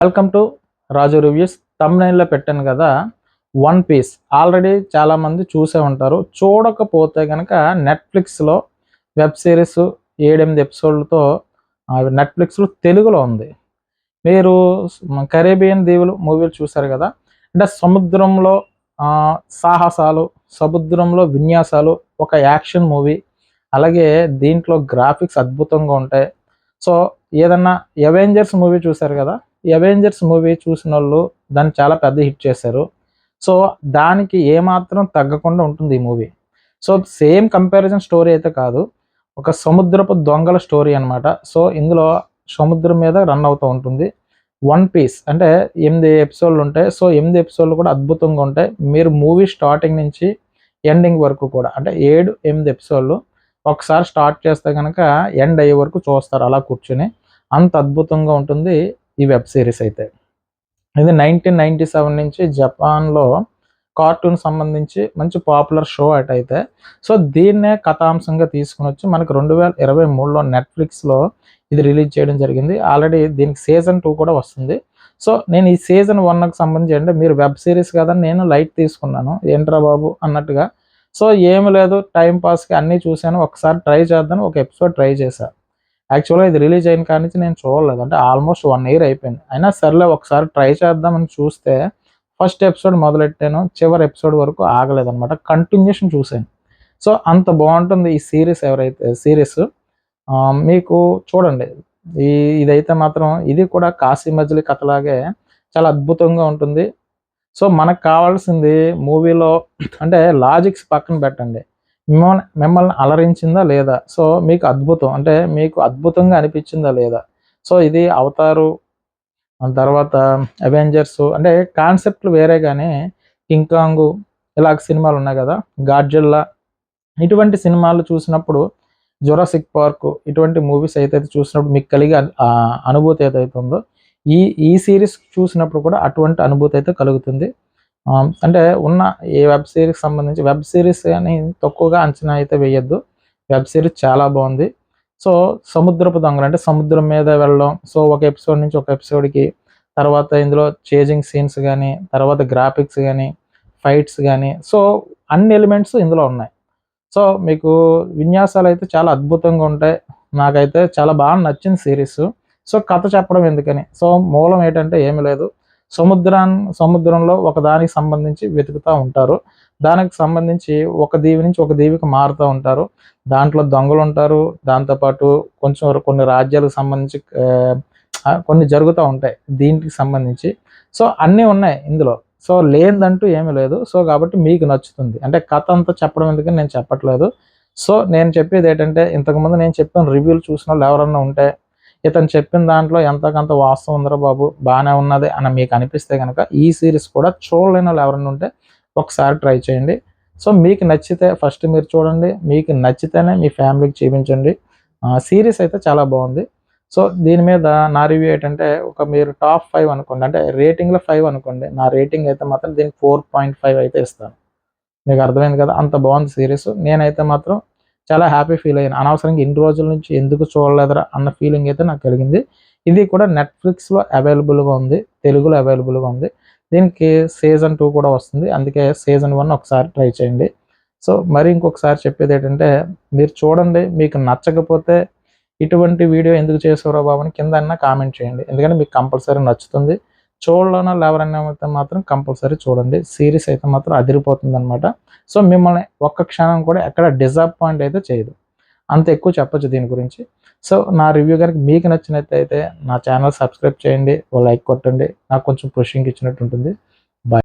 Welcome to Raju reviews. తమ్నైల్లో పెట్టాను కదా, వన్ పీస్ ఆల్రెడీ చాలామంది చూసే ఉంటారు. చూడకపోతే కనుక నెట్ఫ్లిక్స్లో వెబ్ సిరీస్ 7-8 ఎపిసోడ్లతో నెట్ఫ్లిక్స్లో తెలుగులో ఉంది. మీరు కరేబియన్ దీవులు మూవీలు చూశారు కదా, అంటే సముద్రంలో సాహసాలు, సముద్రంలో విన్యాసాలు, ఒక యాక్షన్ మూవీ. అలాగే దీంట్లో గ్రాఫిక్స్ అద్భుతంగా ఉంటాయి. సో ఏదన్నా అవెంజర్స్ మూవీ చూశారు కదా, ఈ అవెంజర్స్ మూవీ చూసిన వాళ్ళు దాన్ని చాలా పెద్ద హిట్ చేశారు. సో దానికి ఏమాత్రం తగ్గకుండా ఉంటుంది ఈ movie. So same comparison story అయితే కాదు, ఒక సముద్రపు దొంగల స్టోరీ అనమాట. సో ఇందులో సముద్రం మీద రన్ అవుతూ ఉంటుంది. వన్ పీస్ అంటే 8 ఎపిసోడ్లు ఉంటాయి. సో 8 ఎపిసోడ్లు కూడా అద్భుతంగా ఉంటాయి. మీరు మూవీ స్టార్టింగ్ నుంచి ఎండింగ్ వరకు కూడా, అంటే 7-8 ఎపిసోడ్లు ఒకసారి స్టార్ట్ చేస్తే కనుక ఎండ్ అయ్యే వరకు చూస్తారు అలా కూర్చుని. అంత అద్భుతంగా ఉంటుంది ఈ వెబ్ సిరీస్ అయితే. ఇది 1997 నుంచి జపాన్లో కార్టూన్ సంబంధించి మంచి పాపులర్ షో అటైతే. సో దీన్నే కథాంశంగా తీసుకుని వచ్చి మనకు 2023లో నెట్ఫ్లిక్స్లో ఇది రిలీజ్ చేయడం జరిగింది. ఆల్రెడీ దీనికి సీజన్ 2 కూడా వస్తుంది. సో నేను ఈ సీజన్ 1కి సంబంధించి, అంటే మీరు వెబ్ సిరీస్ కదా నేను లైట్ తీసుకున్నాను, ఏంట్రా బాబు అన్నట్టుగా. సో ఏమి లేదు, టైం పాస్కి అన్నీ చూశాను, ఒకసారి ట్రై చేద్దాం, ఒక ఎపిసోడ్ ట్రై చేశాను. యాక్చువల్గా ఇది రిలీజ్ అయిన కాడి నుంచి నేను చూడలేదు, అంటే ఆల్మోస్ట్ 1 ఇయర్ అయిపోయింది. అయినా సర్లే ఒకసారి ట్రై చేద్దామని చూస్తే ఫస్ట్ ఎపిసోడ్ మొదలెట్టాను, చివరి ఎపిసోడ్ వరకు ఆగలేదన్నమాట, కంటిన్యూషన్ చూశాను. సో అంత బాగుంటుంది ఈ సిరీస్. మీకు చూడండి, ఇదైతే మాత్రం ఇది కూడా కాశీ మజిలీ కథలాగే చాలా అద్భుతంగా ఉంటుంది. సో మనకు కావాల్సింది మూవీలో అంటే లాజిక్స్ పక్కన పెట్టండి, మిమ్మల్ని అలరించిందా లేదా, సో మీకు అద్భుతం అంటే మీకు అద్భుతంగా అనిపించిందా లేదా. సో ఇది అవతారు, తర్వాత అవెంజర్స్ అంటే కాన్సెప్ట్లు వేరే, కానీ కింగ్ కాంగ్ ఇలాగ సినిమాలు ఉన్నాయి కదా, గాడ్జిల్లా ఇటువంటి సినిమాలు చూసినప్పుడు, జురాసిక్ పార్క్ ఇటువంటి మూవీస్ అయితే చూసినప్పుడు మీకు కలిగే అనుభూతి ఏదైతే ఉందో ఈ సిరీస్ చూసినప్పుడు కూడా అటువంటి అనుభూతి అయితే కలుగుతుంది. అంటే ఉన్న ఈ వెబ్ సిరీస్ సంబంధించి, వెబ్ సిరీస్ అని తక్కువగా అంచనా అయితే వేయద్దు, వెబ్ సిరీస్ చాలా బాగుంది. సో సముద్రపు దొంగలు అంటే సముద్రం మీద వెళ్ళడం, సో ఒక ఎపిసోడ్ నుంచి ఒక ఎపిసోడ్కి, తర్వాత ఇందులో చేజింగ్ సీన్స్ కానీ, తర్వాత గ్రాఫిక్స్ కానీ, ఫైట్స్ కానీ, సో అన్ని ఎలిమెంట్స్ ఇందులో ఉన్నాయి. సో మీకు విన్యాసాలు అయితే చాలా అద్భుతంగా ఉంటాయి. నాకైతే చాలా బాగా నచ్చింది సిరీస్. సో కథ చెప్పడం ఎందుకని, సో మూలం ఏంటంటే ఏమీ లేదు, సముద్రంలో ఒక దానికి సంబంధించి వెతుకుతూ ఉంటారు. దానికి సంబంధించి ఒక దీవి నుంచి ఒక దీవికి మారుతూ ఉంటారు. దాంట్లో దొంగలు ఉంటారు, దాంతోపాటు కొన్ని రాజ్యాలకు సంబంధించి కొన్ని జరుగుతూ ఉంటాయి దీనికి సంబంధించి. సో అన్నీ ఉన్నాయి ఇందులో, సో లేదంటూ ఏమీ లేదు. సో కాబట్టి మీకు నచ్చుతుంది, అంటే కథ అంతా చెప్పడం ఎందుకని నేను చెప్పట్లేదు. సో నేను చెప్పేది ఏంటంటే, ఇంతకుముందు నేను చెప్పిన రివ్యూలు చూసిన వాళ్ళు ఎవరన్నా ఉంటే, ఇతను చెప్పిన దాంట్లో ఎంతకంత వాస్తవం ఉందరా బాబు, బాగానే ఉన్నది అని మీకు అనిపిస్తే కనుక ఈ సిరీస్ కూడా చూడలేని వాళ్ళు ఎవరన్నా ఉంటే ఒకసారి ట్రై చేయండి. సో మీకు నచ్చితే ఫస్ట్ మీరు చూడండి, మీకు నచ్చితేనే మీ ఫ్యామిలీకి చూపించండి. సిరీస్ అయితే చాలా బాగుంది. సో దీని మీద నా రివ్యూ ఏంటంటే, మీరు టాప్ 5 అనుకోండి, అంటే రేటింగ్లో 5 అనుకోండి, నా రేటింగ్ అయితే మాత్రం దీనికి 4.5 అయితే ఇస్తాను. మీకు అర్థమైంది కదా, అంత బాగుంది సిరీస్. నేనైతే మాత్రం చాలా హ్యాపీ ఫీల్ అయ్యాను, అనవసరంగా ఇన్ని రోజుల నుంచి ఎందుకు చూడలేదురా అన్న ఫీలింగ్ అయితే నాకు కలిగింది. ఇది కూడా నెట్ఫ్లిక్స్లో అవైలబుల్గా ఉంది, తెలుగులో అవైలబుల్గా ఉంది. దీనికి సీజన్ 2 కూడా వస్తుంది, అందుకే సీజన్ 1 ఒకసారి ట్రై చేయండి. సో మరి ఇంకొకసారి చెప్పేది ఏంటంటే, మీరు చూడండి, మీకు నచ్చకపోతే ఇటువంటి వీడియో ఎందుకు చేసావురా బాబు అని కింద కామెంట్ చేయండి, ఎందుకంటే మీకు కంపల్సరీ నచ్చుతుంది. చూడలేనో ఎవరైనా అయితే మాత్రం కంపల్సరీ చూడండి, సిరీస్ అయితే మాత్రం అదిరిపోతుంది అనమాట. సో మిమ్మల్ని ఒక్క క్షణం కూడా ఎక్కడ డిసప్పాయింట్ అయితే చేయదు, అంత ఎక్కువ చెప్పొచ్చు దీని గురించి. సో నా రివ్యూ కనుక మీకు నచ్చినట్లయితే నా ఛానల్ సబ్స్క్రైబ్ చేయండి, ఓ లైక్ కొట్టండి, నాకు కొంచెం పుషింగ్ ఇచ్చినట్టు ఉంటుంది.